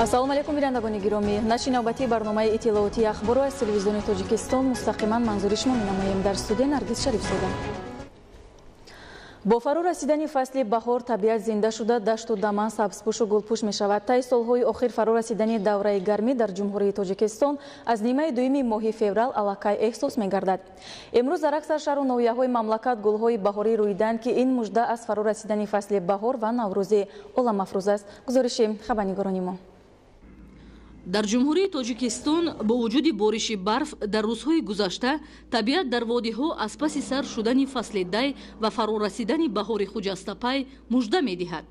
ассалому алайкум бинандагони гиромӣ. нашри навбатии барномаи иттилооти ахборо аз телевизиони тоҷикистон мустақиман манзури шумо менамоем. дар студия Наргиз Шарифзода. бо фарӯ расидани фасли баҳор табиат зинда шуда, дашту даман сабзпӯшу гулпӯш мешавад. таи солҳои охир фарӯ расидани давраи гармӣ дар ҷумҳурии Тоҷикистон аз нимаи дуюми моҳи феврал аллакай эҳсос мегардад. имрӯз дар аксар шаҳру ноҳияҳои мамлакат гулҳои баҳорӣ рӯйиданд ки ин мужда аз фарӯ расидани фасли баҳор ва наврӯзи оламафрӯз аст. гузориши хабарнигорони мо. дар ҷумҳурии Тоҷикистон бо вуҷуди бориши барф дар рӯзҳои гузашта табиат дар водиҳо аз паси сар шудани фасли дай ва фарӯрасидани баҳори хуҷастапай мужда медиҳад.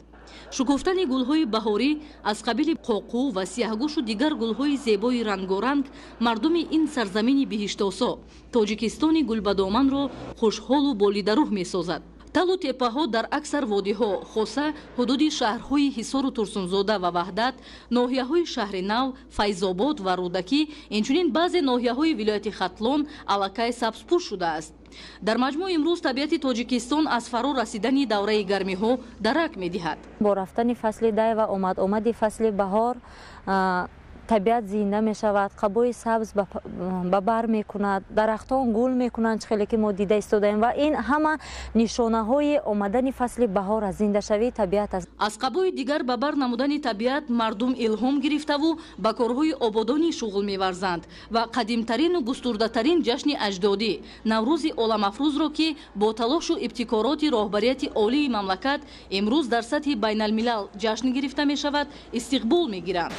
шукуфтани гулҳои баҳорӣ аз қабили қоқӯ ва сияҳгӯшу дигар гулҳои зебои рангоранг мардуми ин сарзамини биҳиштосо Тоҷикистони гулбадоманро хушҳолу болидаруҳ месозад. талу теппаҳо дар аксар водиҳо хоса ҳудуди шаҳрҳои Ҳисору Турсунзода ва Ваҳдат, ноҳияҳои Шаҳри Нав, Файзобод ва Рӯдакӣ, инчунин баъзе ноҳияҳои вилояти Хатлон аллакай сабзпӯш шудааст. дар маҷмӯъ имрӯз табиати Тоҷикистон аз фарӯ расидани давраи гармиҳо дарак медиҳад. бо рафтани фасли дай ва омади фасли баҳор табиат зинда мешавад, қабои сабз ба бар мекунад, дарахтон гул мекунанд, хеле ки мо дида истодаем ва ин ҳама нишонаҳои омадани фасли баҳор аз зиндашавии табиат аст. аз қабои дигар ба бар намудани табиат мардум илҳом гирифтаву ба корҳои ободонӣ шуғл меварзанд ва қадимтарину густурдатарин ҷашни аҷдодӣ Наврӯзи оламафрӯзро ки бо талошу ибтикороти роҳбарияти олии мамлакат имрӯз дар сатҳи байналмилал ҷашн гирифта мешавад, истиқбол мегиранд.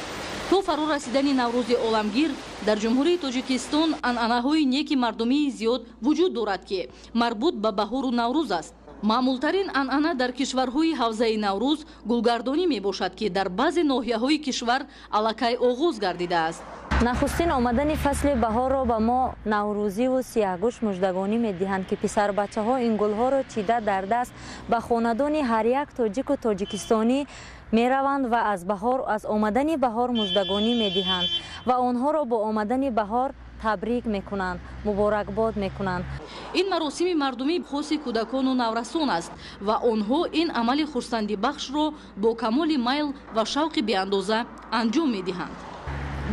то фарӯ расидани Наврӯзи оламгир дар ҷумҳурии Тоҷикистон анъанаҳои неки мардумии зиёд вуҷуд дорад ки марбут ба баҳору Наврӯз аст. маъмултарин анъана дар кишварҳои ҳавзаи Наврӯз гулгардонӣ мебошад ки дар баъзе ноҳияҳои кишвар аллакай оғоз гардидааст. нахустин омадани фасли баҳорро ба мо наврӯзиву сияҳгӯш муждагонӣ медиҳанд ки писарбачаҳо ин гулҳоро чида дар даст ба хонадони ҳар як тоҷику тоҷикистонӣ мераванд ва аз омадани баҳор муждагонӣ медиҳанд ва онҳоро бо омадани баҳор табрик мекунанд, муборакбод мекунанд. ин маросими мардумӣ хоси кӯдакону наврасон аст ва онҳо ин амали хурсандибахшро бо камоли майл ва шавқи беандоза анҷом медиҳанд.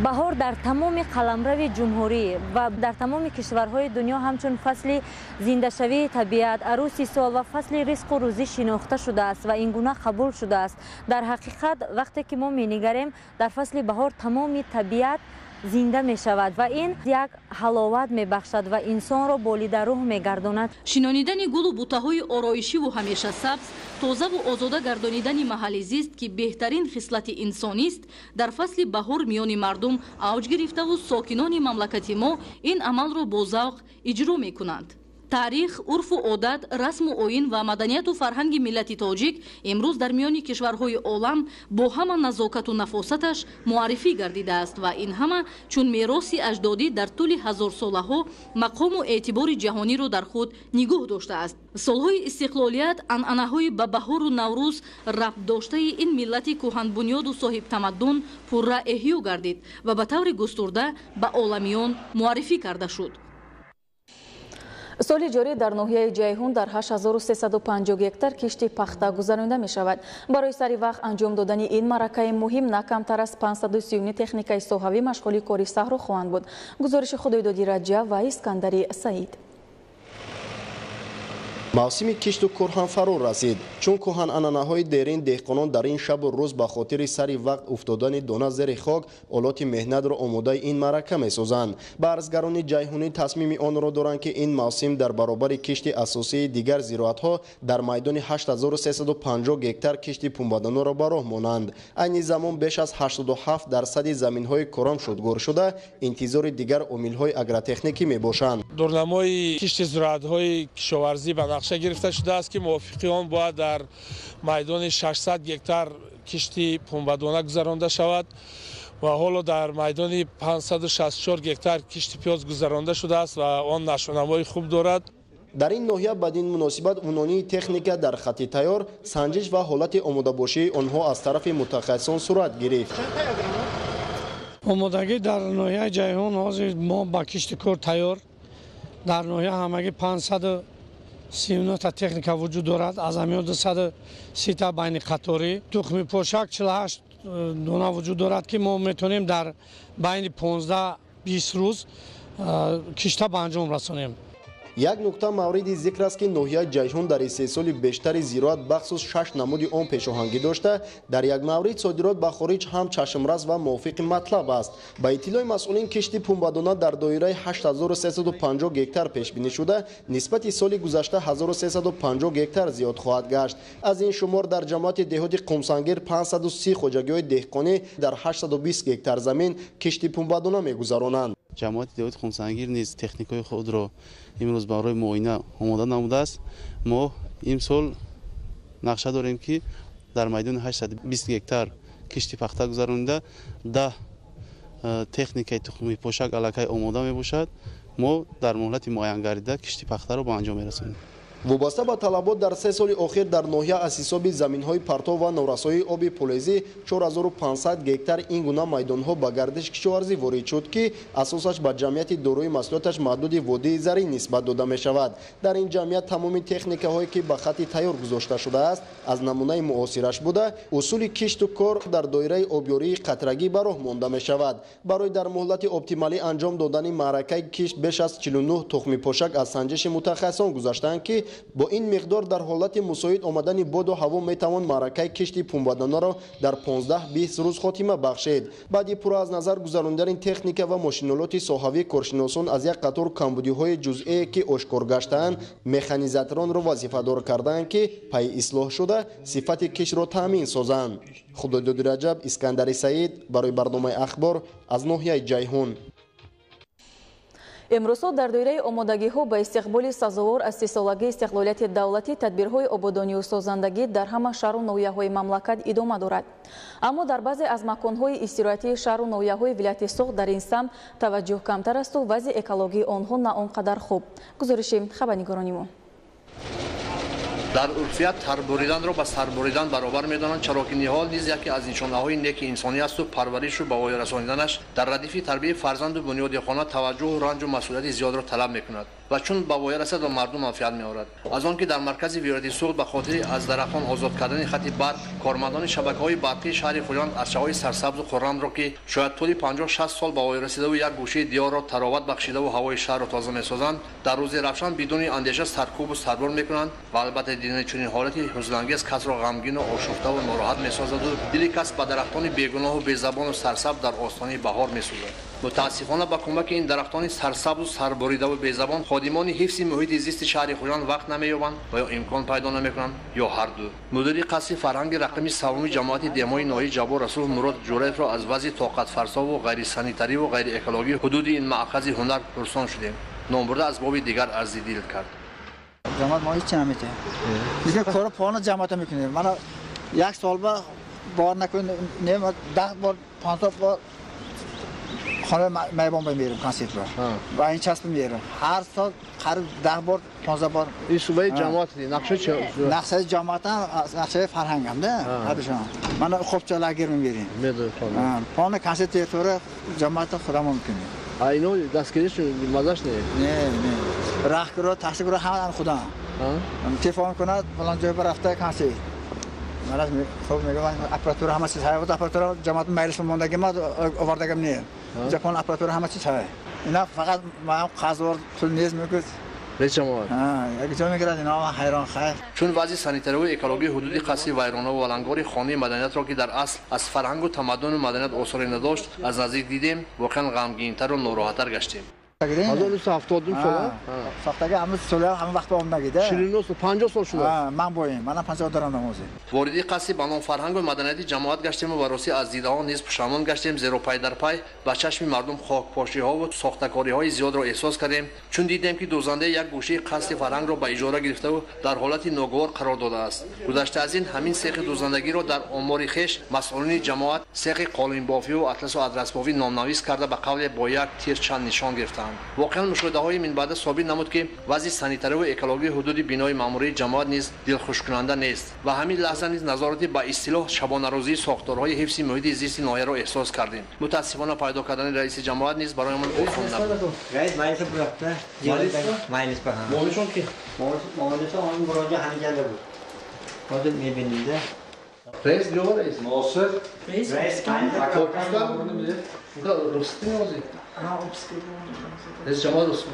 баҳор дар тамоми қаламрави ҷумҳурӣ ва дар тамоми кишварҳои дунё ҳамчун фасли зиндашавии табиат, арӯси сол ва фасли ризқу рӯзӣ шинохта шудааст ва ин гуна қабул шудааст. дар ҳақиқат вақте ки мо менигарем дар фасли баҳор тамоми табиат зинда мешавад ва ин як ҳаловат мебахшад ва инсонро болидаруҳ мегардонад. шинонидани гулу бутаҳои ороишиву ҳамеша сабз, тозаву озода гардонидани маҳалли зист ки беҳтарин хислати инсонист, дар фасли баҳор миёни мардум авҷ гирифтаву сокинони мамлакати мо ин амалро бо завқ иҷро мекунанд. таърих, урфу одат, расму оин ва маданияту фарҳанги миллати тоҷик имрӯз дар миёни кишварҳои олам бо ҳама назокату нафосаташ муаррифӣ гардидааст ва ин ҳама чун мероси аҷдодӣ дар тӯли ҳазорсолаҳо мақому эътибори ҷаҳониро дар худ нигоҳ доштааст. солҳои истиқлолият анъанаҳои ба баҳору Наврӯз рабт доштаи ин миллати кӯҳанбунёду соҳибтамаддун пурра эҳё гардид ва ба таври густурда ба оламиён муаррифӣ карда шуд. соли ҷорӣ дар ноҳияи ҷайҳун дар 8350 гектар кишти пахта гузаронида мешавад. барои сари вақт анҷом додани ин маъракаи муҳим на камтар аз 530 техникаи соҳавӣ машғули кори саҳро хоҳанд буд. гузориши худоидоди Раҷаб ва Искандари Саид. мавсими кишту кӯрҳан фаро расид, чун кӯҳан анъанаҳои дерин деҳқонон дар ин шабу рӯз ба хотири сари вақт уфтодани дона зери хок олоти меҳнатро омодаи ин маърака месозанд. барзгарони ҷайҳунӣ тасмими онро доранд ки ин мавсим дар баробари кишти асосии дигар зироатҳо дар майдони 8350 гектар кишти пунбаданоро ба роҳ монанд. айни замон беш аз 87% заминҳои корам шудгор шуда интизори дигар омилҳои агротехникӣ мебошанд. дурнамои кишти зироатҳои кишоварзӣ ба нақша гирифта шудааст ки мувофиқи он бояд дар майдони 600 гектар кишти пунбадона гузаронда шавад و حالا در میدان 564 گکتار کشت پیاز گذرانده شده است و آن نشونمایی خوب دارد. در این ناحیه بدین مناسبت عنوانی تکنیک در خط تیار سنجش و حالت آماده باشی آنها از طرف متخصصان صورت گرفت. آمادگی در ناحیه جیهون حاضر ما با کشت کار تیار در ناحیه همگی 539 تا تکنیک وجود دارد. از همیان 230 تا بین قطاری تخم پوشک 48 دانه وجود دارد که ما میتونیم در بین 15-20 روز کشت به انجام رسانیم. یک نکته مورد ذکر است که ناحیه جیهون در 3 سال بیشتر زیرات بخصوص 6 نمود آن پیشاهنگی داشته. در یک مورد صادرات به خارج هم چشمرس و موافق مطلب است. با اطلاع مسئولین کشت پنبه‌دانه در دایره 8350 گکتار پیش بینی شده، نسبت سال گذشته 1350 گکتار زیاد خواهد گشت. از این شمار در جماعت دهات قمسنگیر 530 خوجگی‌های دهقانی در 820 گکتار زمین کشت پنبه‌دانه می‌گذرانند. جماعت دهات قمسنگیر نیز تکنیک‌های خود را امروز برای معاینه آماده نموده است. ما امسال نقشه داریم که در میدان 820 گکتار کشت پخته گذرانده 10 تکنیک تخمی پوشک الکی آماده می باشد. ما در مهلت معین گردیده کشت پخته را به انجام می‌رسانیم. وابسته به طلبات در 3 سال اخیر در ناحیه از حساب زمین‌های پرتو و نورسایی آب پولیزی 4500 گکتار این گونه میدان‌ها به گردش کشاورزی وارد شد که اساسش به جمعیت دارای مسئولیتش محدود وادی زرین نسبت داده می‌شود. در این جمعیت تمام تکنیک‌هایی که به خط تیار گذاشته شده است از نمونه معاصرش بوده. اصول کشت و کار در دایره آبیاری قطرگی به راه مانده می‌شود. برای در مهلت اپتیمالی انجام دادن معرکه کشت بیش از 49 تخم پوشک از سنجش متخصصان گذاشتند که با این مقدار در حالت مساعد آمدن باد و هوا میتوان معرکه کشت پنبه‌دانه را در 15-20 روز خاتمه بخشید. بعد پر از نظر گذراندن این تکنیک و ماشینالات صحوی کارشناسان از یک قطار کمبودی‌های جزئی که آشکار گشتند مکانیزاتوران را وظیفه دار کردند که پای اصلاح شده صفت کشت را تامین سازند. خداداد رجب، اسکندر سعید برای برنامه اخبار از ناحیه جیهون. امروز در دوره آمادگی‌ها به استقبال سزاوار از 30 سالگی استقلالیت دولتی تدبیرهای آبادانی و سازندگی در همه شهر و ناحیه‌های مملکت ادامه دارد. اما در بعضی از مکان‌های استراحتی شهر و ناحیه‌های ولایت سوخت در این سمت توجه کمتر است و وضع اکولوژی آنها نه آنقدر خوب. گزارش خبرنگاران ما. در عرفیت تربریدن را با سربریدن برابر می‌دانند، چرا که نهال نیز یکی از نشانه‌های نیک انسانی است و پرورش و به پایان رساندنش در ردیف تربیت فرزند و بنیاد خانه توجه و رنج و مسئولیت زیاد را طلب می‌کند و چون به پایان رسد و مردم منفعت می‌آورد. از آنکه در مرکز ولایت سوخت به خاطر از درختان آزاد کردن خط برق کارمندان شبکه‌های برقی شهر خویان از شهرهای سرسبز و خرم را که شاید طول 50-60 سال به پایان رسیده و یک گوشه دیار را تراوت بخشیده و هوای شهر را تازه می‌سازند، در روز روشن بدون اندیشه سرکوب و سربار می‌کنند و البته دیدن چنین حالتی حزن‌انگیز کس را غمگین و آشفته و ناراحت می‌سازد و دل کس به درختان بیگناه و بی‌زبان و سرسبز در آستانه بهار می‌سوزد. متاسفانه با کمک این درختان سرسبز و سربریده و بی‌زبان خادمان حفظ محیط زیست شهر خویان وقت نمی‌یابند و یا امکان پیدا نمی‌کنند یا هر دو. مدیر قصر فرهنگ رقم سوم جماعت دمای ناحیه جبار رسول مراد جوریف را از وضع طاقت فرسا و غیر سانیتاری و غیر اکولوژی حدود این مأخذ هنر پرسان شدیم. نامبرده از باب دیگر عرض دیل کرد. جماعت ما هیچ نمی‌ته. دیگه کار پانا جماعت می‌کنیم. من یک سال با بار نکنیم، نه 10 بار 15 بار خانه میبان میرم کانسیت را و این چسب میرم هر سال قریب 10 بار 15 بار. این صوبه جماعت نقشه چه؟ نقشه جماعت نقشه فرهنگ هم نه هرشون من خوب چلاگیر میگیریم میدونم پان کانسیت طور جماعت خودم میکنیم. اینو دستگیریش مزاش نه راهکار تحصیل هم خدا تلفن کنه فلان جای رفته کانسیت من خب میگم اپراتور همه چیز هست و اپراتور جماعت مایلش موندگی ما آوردگم نیه ژاپن اپراتور همه چیز هست اینا فقط ما قزوار تو نیز میگه رئیس جمهور اگه جا میگیرد اینا حیران خیر چون وضع سانیتری و اکولوژی حدود قصری ویرانه و ولنگار خانه مدنیت را که در اصل از فرهنگ و تمدن و مدنیت آثاری نداشت از نزدیک دیدیم واقعا غمگین‌تر و ناراحت‌تر گشتیم. 1970 سال ساختگی همون سال همون وقت اون نگیده 50 سال شده من بایم من 50 دارم نمازی واردی قصی بانون فرهنگ و مدنیت جماعت گشتیم و راستی از دیده ها نیز پشیمان گشتیم زیرا پای در پای با چشم مردم خاکپاشی ها و ساختکاری های زیاد را احساس کردیم چون دیدیم که دوزنده یک گوشه قصی فرهنگ را به اجاره گرفته و در حالت ناگوار قرار داده است گذشته از این همین سیخ دوزندگی را در آمار خویش مسئولین جماعت سیخ قالین بافی و اطلس و ادرس بافی نامنویس کرده به قول با یک تیر چند نشان گرفتند واقعا مشاهده های من بعد ثابت نمود که وضع سانیتاری و اکولوژی حدود بینای ماموری جماعت نیز دلخوش کننده نیست و همین لحظه نیز نظارتی با اصطلاح شبانه روزی ساختارهای حفظ محیط زیست ناحیه را احساس کردیم متاسفانه پیدا کردن رئیس جماعت نیز برایمان آسان نبود رئیس مجلس برفته مجلس به هم مامورشون کی مامورش اون مراجعه همین جنده بود خودت می‌بینید رئیس جو رئیس ناصر رئیس رستی نوازی رئیس جماعت رستی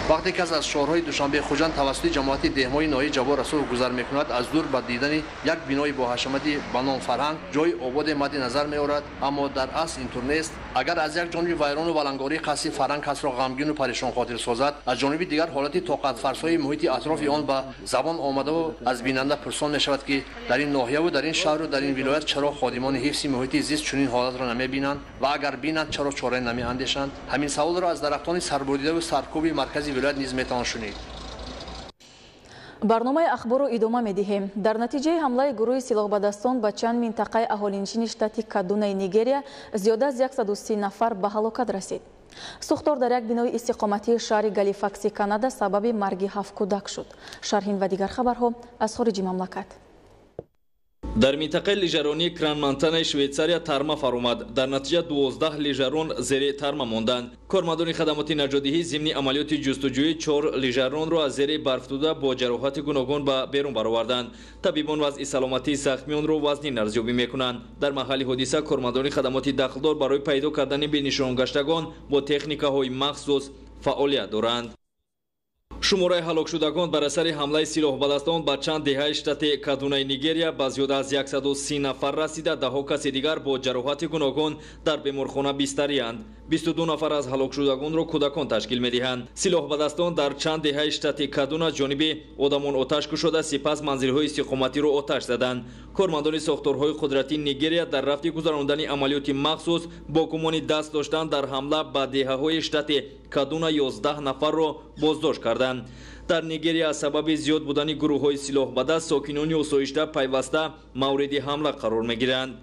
وقتی که از شهرهای دوشنبه خوجند توسط جماعت دهمای ناحیه جوار رسول گذر میکند از دور به دیدن یک بینای با حشمتی بنام فرهنگ جای آباد مد نظر میآورد اما در اصل اینطور نیست اگر از یک جانب ویران و ولنگاری قصی فرهنگ کس را غمگین و پریشان خاطر سازد از جانب دیگر حالت طاقت فرسای محیط اطراف آن به زبان آمده و از بیننده پرسان میشود که در این ناحیه و در این شهر و در این ولایت چرا خادمان حفظ محیط زیست چنین حالت را نمیبینند و اگر بینند چرا چاره نمیاندیشند همین سوال را از درختان سربریده و سرکوب مرکزی ولایت نیز میتوان شنید барномаи ахборро идома медиҳем дар натиҷаи ҳамлаи гурӯҳи силоҳбадастон ба чанд минтақаи аҳолинишини штати кадунаи нигерия зиёда аз 130 нафар ба ҳалокат расид сӯхтор дар як бинои истиқоматии шаҳри галифакси канада сабаби марги 7 кӯдак шуд шарҳин ва дигар хабарҳо аз хориҷи мамлакат дар минтақаи лижаронии кранмантанаи швейтсария тарма фаромад дар натиҷа 12 лижарон зери тарма монданд кормандони хадамоти наҷодиҳӣ зимни амалиёти ҷустуҷӯи 4 лижаронро аз зери барфдуда бо ҷароҳати гуногун ба берун бароварданд табибон вазъи саломатии захмиёнро вазнин арзёбӣ мекунанд дар маҳалли ҳодиса кормандони хадамоти дахлдор барои пайдо кардани бенишонгаштагон бо техникаҳои махсус фаъолият доранд шумораи ҳалокшудагон бар асари ҳамлаи силоҳбадастон ба чанд деҳаи штати кадунаи нигерия ба зиёда аз 130 нафар расида даҳо каси дигар бо ҷароҳати гуногун дар беморхона бистарианд 22 нафар аз ҳалокшудагонро кӯдакон ташкил медиҳанд силоҳбадастон дар чанд деҳаи штати кадуна ҷониби одамон оташ кушода сипас манзилҳои истиқоматиро оташ заданд кормандони сохторҳои қудратии нигерия дар рафти гузарондани амалиёти махсус бо гумони даст доштан дар ҳамла ба деҳаҳои штати кадуна 11 нафарро боздошт карданд дар нигерия аз сабаби зиёд будани гурӯҳҳои силоҳбадаст сокинони осоишта пайваста мавриди ҳамла қарор мегиранд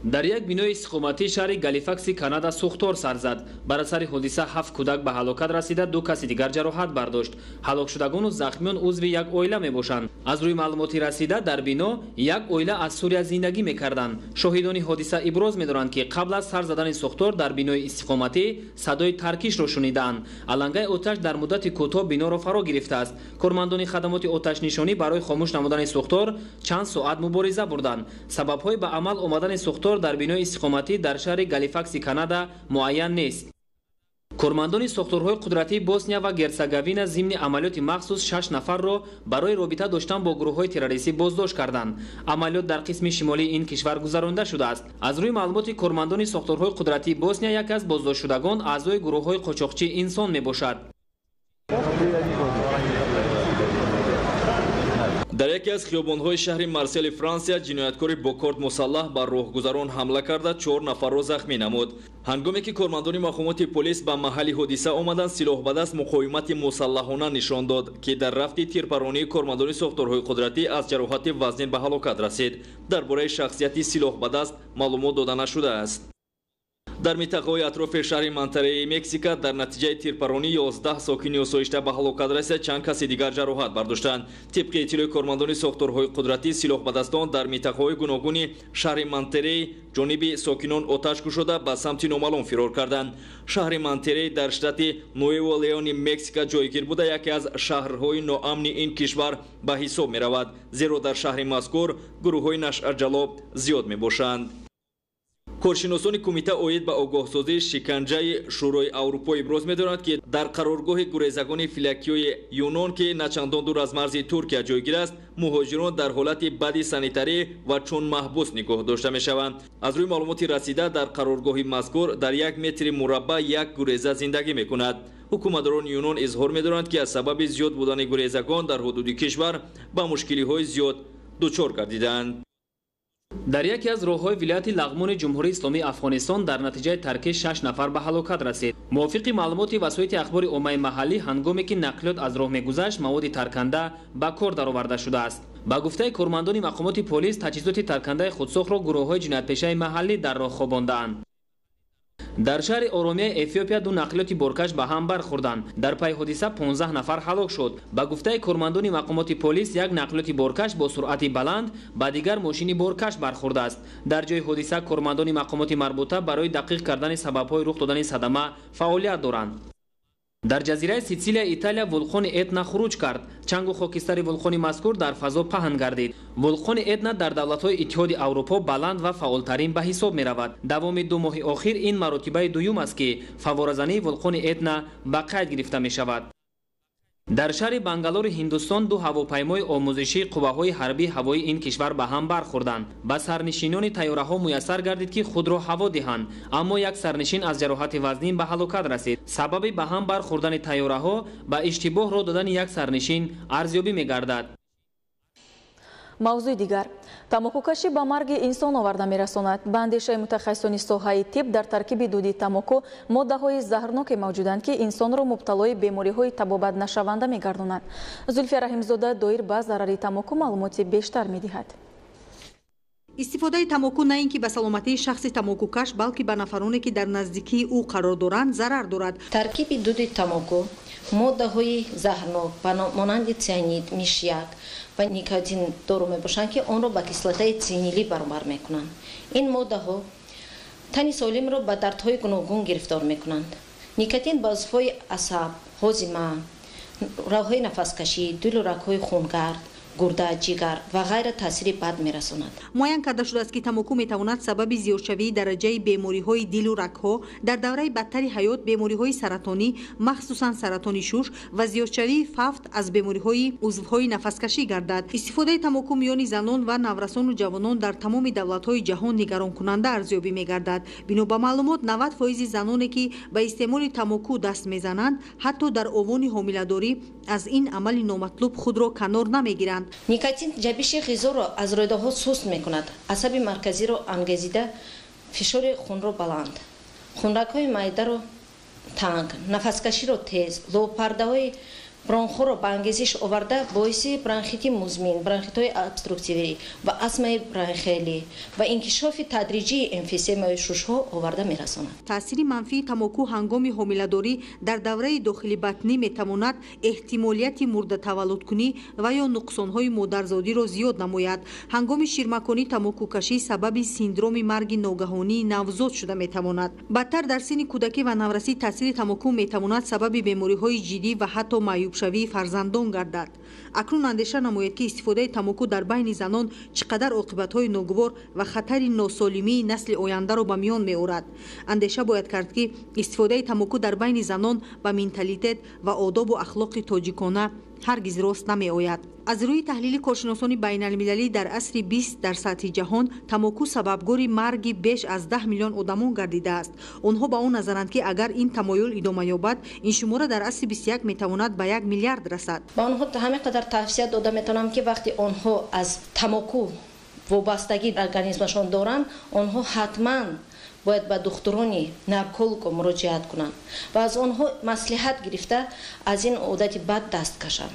дар як бинои истиқоматии шаҳри галифакси канада сӯхтор сар зад бар асари ҳодиса 7 кӯдак ба ҳалокат расида 2 каси дигар ҷароҳат бардошт ҳалокшудагону захмиён узви як оила мебошанд аз рӯи маълумоти расида дар бино як оила аз сурия зиндагӣ мекарданд шоҳидони ҳодиса иброз медоранд ки қабл аз сар задани сӯхтор дар бинои истиқоматӣ садои таркишро шунидаанд алангаи оташ дар муддати кӯтоҳ биноро фаро гирифтааст кормандони хадамоти оташнишонӣ барои хомӯш намудани сӯхтор чанд соат мубориза бурданд сабабҳои ба амал омадани сӯхтор дар бинои истиқоматӣ дар шаҳри галифакси канада муайян нест кормандони сохторҳои қудратии босния ва герсеговина зимни амалиёти махсус 6 нафарро барои робита доштан бо гурӯҳҳои террористӣ боздошт карданд амалиёт дар қисми шимолии ин кишвар гузаронда шудааст аз рӯи маълумоти кормандони сохторҳои қудратии босния яке аз боздоштшудагон аъзои гурӯҳҳои қочоқчии инсон мебошад дар яке аз хиёбонҳои шаҳри марсели франсия ҷинояткори бо корд мусаллаҳ ба роҳгузарон ҳамла карда 4 нафарро захмӣ намуд ҳангоме ки кормандони мақомоти полис ба маҳалли ҳодиса омаданд силоҳбадаст муқовимати мусаллаҳона нишон дод ки дар рафти тирпаронии кормандони сохторҳои қудратӣ аз ҷароҳати вазнин ба ҳалокат расид дар бораи шахсияти силоҳбадаст маълумот дода нашудааст дар минтақаҳои атрофи шаҳри монтереи мексика дар натиҷаи тирпаронӣ 11 сокини осоишта ба ҳалокат расида чанд каси дигар ҷароҳат бардоштанд тибқи иттилои кормандони сохторҳои қудратӣ силоҳбадастон дар минтақаҳои гуногуни шаҳри монтерей ҷониби сокинон оташ кушода ба самти номаълум фирор карданд шаҳри монтерей дар штати нуэво леони мексика ҷойгир буда яке аз шаҳрҳои ноамни ин кишвар ба ҳисоб меравад зеро дар шаҳри мазкур гурӯҳҳои нашъаҷалоб зиёд мебошанд коршиносони кумита оид ба огоҳсозии шиканҷаи шӯрои аврупо иброз медоранд ки дар қароргоҳи гурезагони филакиёи юнон ки начандон дур аз марзи Туркия ҷойгир аст, муҳоҷирон дар ҳолати бади санитарӣ ва чун маҳбус нигоҳ дошта мешаванд. аз рӯи маълумоти расида дар қароргоҳи мазкур дар 1 метри мураббаъ 1 гуреза зиндагӣ мекунад. ҳукуматдорони юнон изҳор медоранд ки аз сабаби зиёд будани гурезагон дар ҳудуди кишвар ба мушкилиҳои зиёд дучор гардиданд. дар яке аз роҳҳои вилояти лағмони ҷумҳурии исломии афғонистон дар натиҷаи тарки 6 нафар ба ҳалокат расид. мувофиқи маълумоти васоити ахбори оммаи маҳаллӣ, ҳангоме ки нақлиёт аз роҳ мегузашт, маводи тарканда ба кор дароварда шудааст. ба гуфтаи кормандони мақомоти полис, таҷҳизоти таркандаи худсохро гурӯҳҳои ҷиноятпешаи маҳаллӣ дар роҳ хобондаанд. дар шаҳри оромияи Эфиопия ду нақлиёти боркаш ба ҳам бархӯрданд. дар пай ҳодиса 15 нафар ҳалок шуд. ба гуфтаи кормандони мақомоти полис, як нақлиёти боркаш бо суръати баланд ба дигар мошини боркаш бархӯрдааст. дар ҷои ҳодиса кормандони мақомоти марбута барои дақиқ кардани сабабҳои рух додани садама фаъолият доранд. дар ҷазираи Ситсилия, Италия, вулқони Этна хуруҷ кард. чангу хокистари вулқони мазкур дар фазо паҳн гардид. вулқони Этна дар давлатҳои Иттиҳоди Аврупо баланд ва фаъолтарин ба ҳисоб меравад. давоми 2 моҳи охир ин маротибаи дуюм аст ки фаворазании вулқони Этна ба қайд гирифта мешавад. дар шаҳри Бангалори, Ҳиндустон, 2 ҳавопаймои омӯзишии қувваҳои ҳарбии ҳавоии ин кишвар ба ҳам бархӯрданд. ба сарнишинони тайёраҳо муяссар гардид ки худро ҳаво диҳанд, аммо як сарнишин аз ҷароҳати вазнин ба ҳалокат расид. сабаби ба ҳам бархӯрдани тайёраҳо ба иштибоҳ роҳ додани як сарнишин арзёбӣ мегардад. мавзӯи дигар, тамокукашӣ ба марги инсон оварда мерасонад. ба андешаи мутахассисони соҳаи тиб, дар таркиби дуди тамоку моддаҳои заҳрноке мавҷуданд ки инсонро мубталои бемориҳои табобатнашаванда мегардонанд. Зульфия Раҳимзода доир ба зарари тамоку маълумоти бештар медиҳад. истифодаи тамоку на ин ки ба саломатии шахси тамокукаш, балки ба нафароне ки дар наздикии ӯ қарор доранд зарар дорад. таркиби дуди тамоку моддаҳои заҳрнок монанди цианид, мишяк ва никотин дору мебошанд ки онро ба кислотаи цинилӣ баробар мекунанд. ин моддаҳо тани солимро ба дардҳои гуногун гирифтор мекунанд. никотин ба узвҳои асаб, ҳозима, роҳҳои нафаскашӣ, дилу рагҳои хунгард, гурда, ҷигар ва ғайра таъсири бад мерасонад. муайян карда шудааст ки тамоку метавонад сабаби зиёдшавии дараҷаи бемориҳои дилу рагҳо, дар давраи бадтари ҳаёт бемориҳои саратонӣ, махсусан саратони шуш ва зиёдшавии фавт аз бемориҳои узвҳои нафаскашӣ гардад. истифодаи тамоку миёни занон ва наврасону ҷавонон дар тамоми давлатҳои ҷаҳон нигаронкунанда арзёбӣ мегардад. бино ба маълумот 90% заноне ки ба истеъмоли тамоку даст мезананд, ҳатто дар овони ҳомиладорӣ аз ин амали номатлуб худро канор намегиранд. никотин ҷабиши ғизоро аз рӯйдоҳо суст мекунад, асаби марказиро ангезида, фишори хунро баланд, хунрагҳои маъидаро танг, нафаскаширо тез, лобпардаҳои бронхоро ба ангезиш оварда боиси бронхити музмин, бронхитҳои обструктивӣ ва астмаи бронхиалӣ ва инкишофи тадриҷии эмфисемаи шушҳо оварда мерасонад. таъсири манфии тамоку ҳангоми ҳомиладорӣ дар давраи дохилибатнӣ метавонад эҳтимолияти мурдатаваллудкунӣ ва ё нуқсонҳои модарзодиро зиёд намояд. ҳангоми ширмакунӣ тамокукашӣ сабаби синдроми марги ногаҳонии навзод шуда метавонад. бадтар дар синни кӯдакӣ ва наврасӣ таъсири тамоку метавонад сабаби бемориҳои ҷиддӣ ва ҳатто маъюбшавии фарзандон гардад. акнун андеша намояд ки истифодаи тамоку дар байни занон чӣ қадар оқибатҳои ногувор ва хатари носолимии насли ояндаро ба миён меорад. андеша бояд кард ки истифодаи тамоку дар байни занон ба менталитет ва одобу ахлоқи тоҷикона ҳаргиз рост намеояд. аз рӯи таҳлили коршиносони байналмилалӣ дар асри 20 дар сатҳи ҷаҳон тамоку сабабгори марги беш аз 10 миллион одамон гардидааст. онҳо ба он назаранд ки агар ин тамоюл идома ёбад, ин шумора дар асри 21 метавонад ба 1 миллиард расад. ба онҳо ҳамин қадар тавсия дода метавонам ки вақти онҳо аз тамоку вобастагӣ организмашон доранд, онҳо ҳатман бояд ба духтурони нарколого муроҷиат кунанд ва аз онҳо маслиҳат гирифта аз ин одати бад даст кашанд,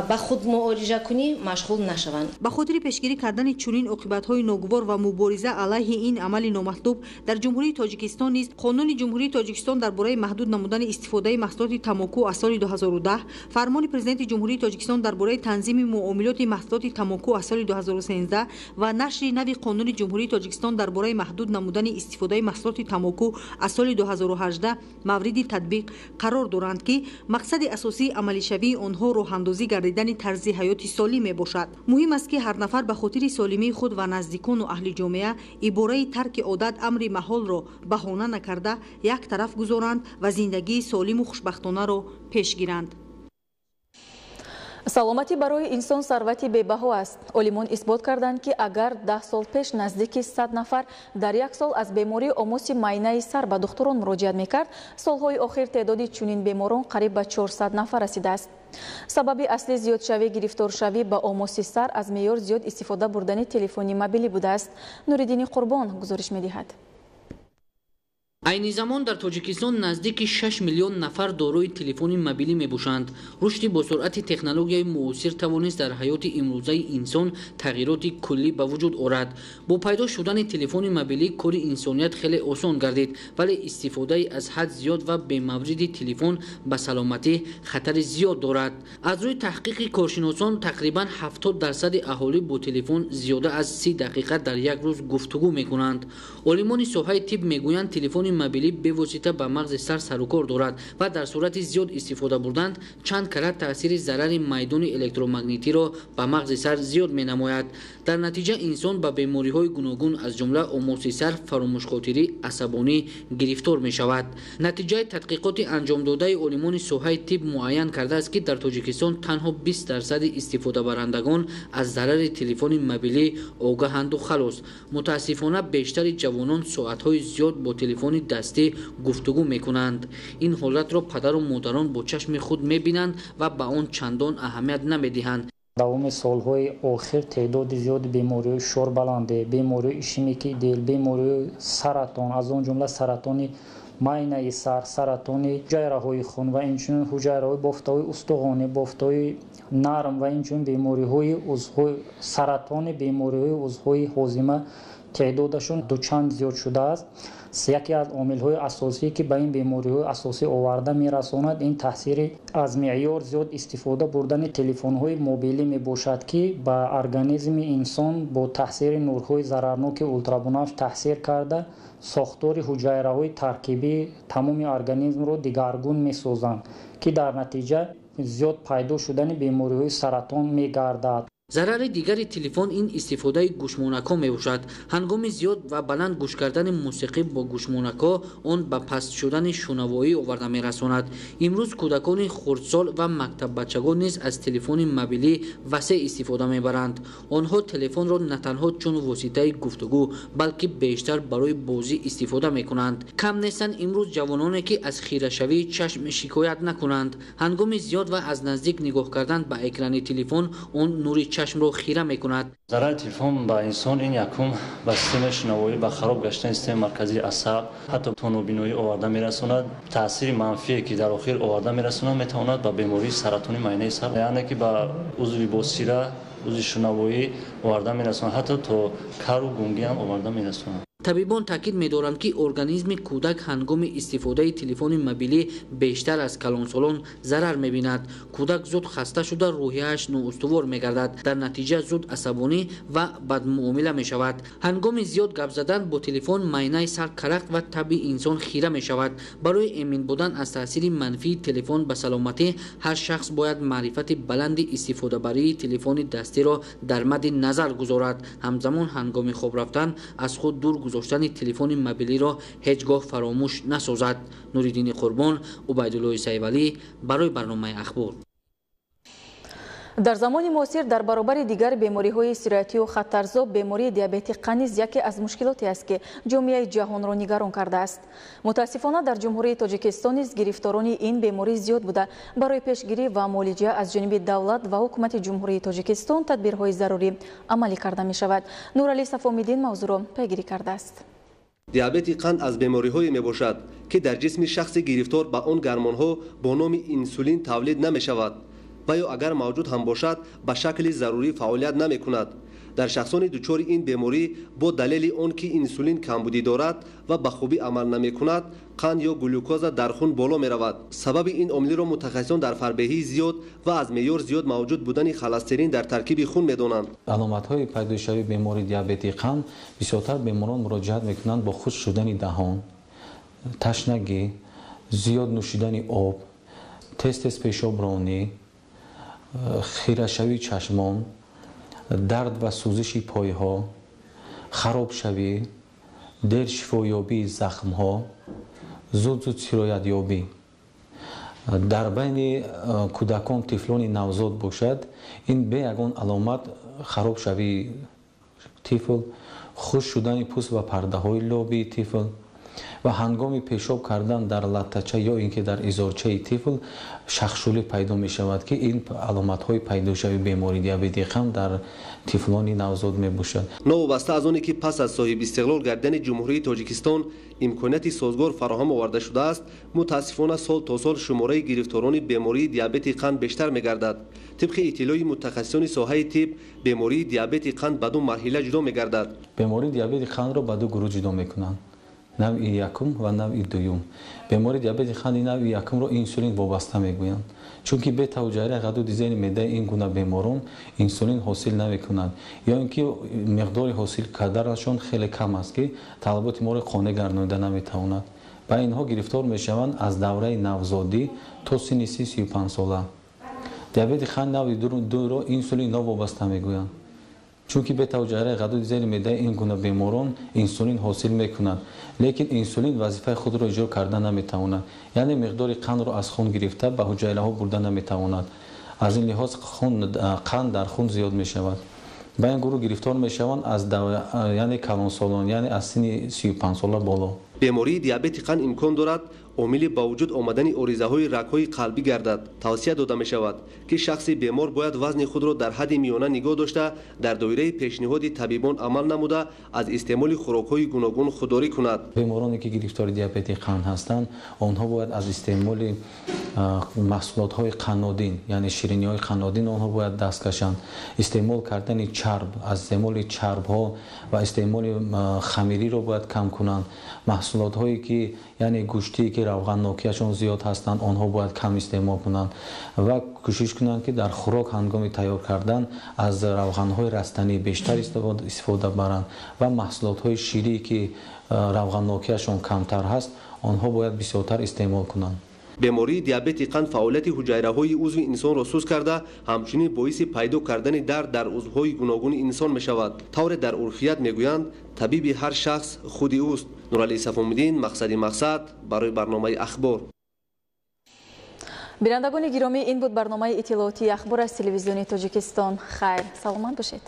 ба худмуолиҷакунӣ машғул нашаванд. ба хотири пешгирӣ кардани чунин оқибатҳои ногувор ва мубориза алайҳи ин амали номатлуб дар ҷумҳурии тоҷикистон низ қонуни ҷумҳурии тоҷикистон дар бораи маҳдуд намудани истифодаи маҳсулоти тамоку аз соли 2010, фармони президенти ҷумҳурии тоҷикистон дар бораи танзими муомилоти маҳсулоти тамоку аз соли 2013 ва нашри нави қонуни ҷумҳурии тоҷикистон дар бораи маҳдуд намудани истифодаи маҳсулоти тамоку аз соли 2018 мавриди татбиқ қарор доранд ки мақсади асосии амалишавии онҳо роҳандозӣ гардидани тарзи ҳаёти солим мебошад. муҳим аст ки ҳар нафар ба хотири солимии худ ва наздикону аҳли ҷомеа ибораи тарки одат амри маҳолро баҳона накарда як тараф гузоранд ва зиндагии солиму хушбахтонаро пеш гиранд. саломатӣ барои инсон сарвати бебаҳо аст. олимон исбот карданд ки агар 10 сол пеш наздики 100 нафар дар як сол аз бемории омоси майнаи сар ба духтурон муроҷиат мекард, солҳои охир теъдоди чунин беморон қариб ба 400 нафар расидааст. сабаби асли зиёдшавӣ гирифторшавӣ ба омоси сар аз меъёр зиёд истифода бурдани телефони мобилӣ будааст. Нуриддини Қурбон гузориш медиҳад. айни замон дар тоҷикистон наздики 6 миллион нафар дорои телефони мобилӣ мебошанд. рушди бо суръати технологияи муосир тавонист дар ҳаёти имрӯзаи инсон тағйироти куллӣ ба вуҷуд орад. бо пайдо шудани телефони мобилӣ кори инсоният хеле осон гардид, вале истифодаи аз ҳад зиёд ва бемавриди телефон ба саломатӣ хатари зиёд дорад. аз рӯи таҳқиқи коршиносон тақрибан 70% аҳолӣ бо телефон зиёда аз 30 дақиқа дар як рӯз гуфтугӯ мекунанд. олимони соҳаи тиб мегӯянд телефони мобилӣ бевосита ба мағзи сар сарукор дорад ва дар сурати зиёд истифода бурданд чанд карат таъсири зарари майдони электромагнитиро ба мағзи сар зиёд менамояд. дар натиҷа инсон ба бемориҳои гуногун аз ҷумла омоси сар, фаромӯшхотирӣ, асабонӣ гирифтор мешавад. натиҷаи тадқиқоти анҷомдодаи олимони соҳаи тиб муайян кардааст ки дар тоҷикистон танҳо 20% истифодабарандагон аз зарари телефони мобилӣ огаҳанду халос. мутаассифона бештари ҷавонон соатҳои зиёд бо телефони дастӣ гуфтугӯ мекунанд. ин ҳолатро падару модарон бо чашми худ мебинанд ва ба он чандон аҳамият намедиҳанд. давоми солҳои охир теъдоди зиёди бемориҳои шорбаланде, бемориҳои ишемикии дил, бемориҳои саратон, аз он ҷумла саратони майнаи сар, саратони ҳуҷайраҳои хун ва инчунин ҳуҷайраҳои бофтаҳои устухони, бофтаҳои нарм ва инчунин бемориҳои узвҳои саратони бемориҳои узвҳои ҳозима теъдодашон дучанд зиёд шудааст. яке аз омилҳои асосие ки ба ин бемориҳои асосӣ оварда мерасонад ин таъсири аз меъёр зиёд истифода бурдани телефонҳои мобилӣ мебошад ки ба организми инсон бо таъсири нурҳои зарарноки ултрабунафш таъсир карда сохтори ҳуҷайраҳои таркибии тамоми организмро дигаргун месозанд ки дар натиҷа зиёд пайдо шудани бемориҳои саратон мегардад. зарари дигари телефон ин истифодаи гӯшмонакҳо мебошад. ҳангоми зиёд ва баланд гӯш кардани мусиқӣ бо гӯшмонакҳо он ба паст шудани шунавоӣ оварда мерасонад. имрӯз кӯдакони хурдсол ва мактаббачагон низ аз телефони мобилӣ васеъ истифода мебаранд. онҳо телефонро на танҳо чун воситаи гуфтугӯ балки бештар барои бозӣ истифода мекунанд. кам нестанд имрӯз ҷавононе ки аз хирашавии чашм шикоят накунанд. ҳангоми зиёд ва аз наздик нигоҳ кардан ба экрани телефон он нури чашмро хира мекунад. зарари телефон ба инсон ин якум ба системаи шунавоӣ ба хароб гаштани системаи марказии асаб ҳатто тонобиноӣ оварда мерасонад. таъсири манфие ки дар охир оварда мерасонад метавонад ба бемории саратони майнаи сар, яъне ки ба узви босира, узви шунавоӣ оварда мерасонад, ҳатто то кару гунгӣ ҳам оварда мерасонад. табибон таъкид медоранд ки организми кӯдак ҳангоми истифодаи телефони мобилӣ бештар аз калонсолон зарар мебинад. кӯдак зуд хаста шуда рӯҳияаш ноустувор мегардад, дар натиҷа зуд асабонӣ ва бадмуомила мешавад. ҳангоми зиёд гап задан бо телефон майнаи сар карахт ва таби инсон хира мешавад. барои эмин будан аз таъсири манфии телефон ба саломатӣ ҳар шахс бояд маърифати баланди истифодабарии телефони дастиро дар мадди назар гузорад. ҳамзамон ҳангоми хоб рафтан аз худ дур гузоштани телефони мобилиро ҳеҷ гоҳ фаромӯш насозад. Нуриддини Қурбон, Убайдуллои Сайвалӣ барои барномаи ахбор. дар замони муосир дар баробари дигар бемориҳои сироятию хатарзо бемории диабети қаниз яке аз мушкилоте аст ки ҷомеаи ҷаҳонро нигарон кардааст. мутаассифона дар ҷумҳурии Тоҷикистон низ гирифторони ин беморӣ зиёд буда барои пешгирӣ ва муолиҷа аз ҷониби давлат ва ҳукумати ҷумҳурии Тоҷикистон тадбирҳои зарурӣ амалӣ карда мешавад. Нуралӣ Сафомиддин мавзӯъро пайгирӣ кардааст. диабети қанд аз бемориҳое мебошад ки дар ҷисми шахси гирифтор ба он гормонҳо бо номи инсулин тавлид намешавад ва ё агар мавҷуд ҳам бошад ба шакли зарурӣ фаъолият намекунад. در شخصان دچار این بیماری با دلیل آن که انسولین کمبودی دارد و به خوبی عمل نمی‌کند قند یا گلوکوز در خون بالا می‌رود. سبب این عامل را متخصصان در فربهی زیاد و از معیار زیاد موجود بودن خلسترین در ترکیب خون می‌دانند. علامت‌های پیدایشی بیماری دیابت قند بسیارتر بیماران مراجعت می‌کنند با خشک شدن دهان، تشنگی، زیاد نوشیدن آب، تست پیشاب رانی، خیره شوی چشمان، درد و سوزش پایها، خراب شوی، دیر شفایابی زخمها، زود سرایت یابی. در بین کودکان طفلان نوزاد باشد این به یگان علامت خراب شوی طفل، خشک شدن پوست و پرده های لابی طفل و هنگام پیشاب کردن در لطچه یا اینکه در ازارچه طفل شخشولی پیدا می شود که این علامت های پیدایشی بیماری دیابت قند در طفلان نوزاد می باشد. نوابسته از آنی که پس از صاحب استقلال گردن جمهوری تاجیکستان امکانات سازگار فراهم آورده شده است، متاسفانه سال تا سال شماره گرفتاران بیماری دیابت قند بیشتر می گردد. طبق اطلاع متخصصان ساحه طب، بیماری دیابت قند به دو مرحله جدا می گردد. بیماری دیابت قند را به دو گروه جدا می کنند. نوع یکم و نوع دوم. بیماری دیابت قند نوع یکم را انسولین وابسته میگویند، چون که به توجیه غدود ذهن معده این گونه بیماران انسولین حاصل نمیکنند یا اینکه مقدار حاصل کردنشان خیلی کم است که طلبات ما را قانع گردانیده نمیتواند. با اینها گرفتار میشوند از دوره نوزادی تا سن 35 ساله. دیابت قند نوع دو را انسولین وابسته میگویند، چون که به توجیه غدود ذهن معده این گونه بیماران انسولین حاصل میکنند، لیکن انسولین وظیفه خود را اجرا کرده نمیتواند، یعنی مقدار قند را از خون گرفته به حجره ها برده نمیتواند. از این لحاظ قند در خون زیاد میشود. به این گروه گرفتار میشوند از یعنی کلانسالان، یعنی از سن 35 ساله بالا. بیماری دیابت قند امکان دارد عامل با وجود آمدن عریضه های رگ های قلبی گردد. توصیه داده می شود که شخص بیمار باید وزن خود را در حد میانه نگاه داشته، در دایره پیشنهاد طبیبان عمل نموده، از استعمال خوراک های گوناگون خودداری کند. بیمارانی که گرفتار دیابت قند هستند آنها باید از استعمال محصولات های قنادین، یعنی شیرینی های قنادین آنها باید دست کشند. استعمال کردن چرب، از استعمال چرب ها و استعمال خمیری را باید کم کنند. محصولات هایی که یعنی گوشتی که روغن ناکیشان زیاد هستند آنها باید کم استعمال کنند و کوشش کنند که در خوراک هنگام تیار کردن از روغن های رستنی بیشتر استفاده برند و محصولات های شیری که روغن ناکیشان کمتر هست آنها باید بسیارتر استعمال کنند. بیماری دیابت قند فعالیت حجره های عضو انسان را سوس کرده، همچنین باعث پیدا کردن درد در عضوهای گوناگون انسان می شود. طور در عرفیت می گویند طبیب هر شخص خود اوست. نورعلی صفوالدین، مقصد برای برنامه اخبار. بینندگان گرامی، این بود برنامه اطلاعاتی اخبار از تلویزیون تاجیکستان. خیر، سلامت باشید.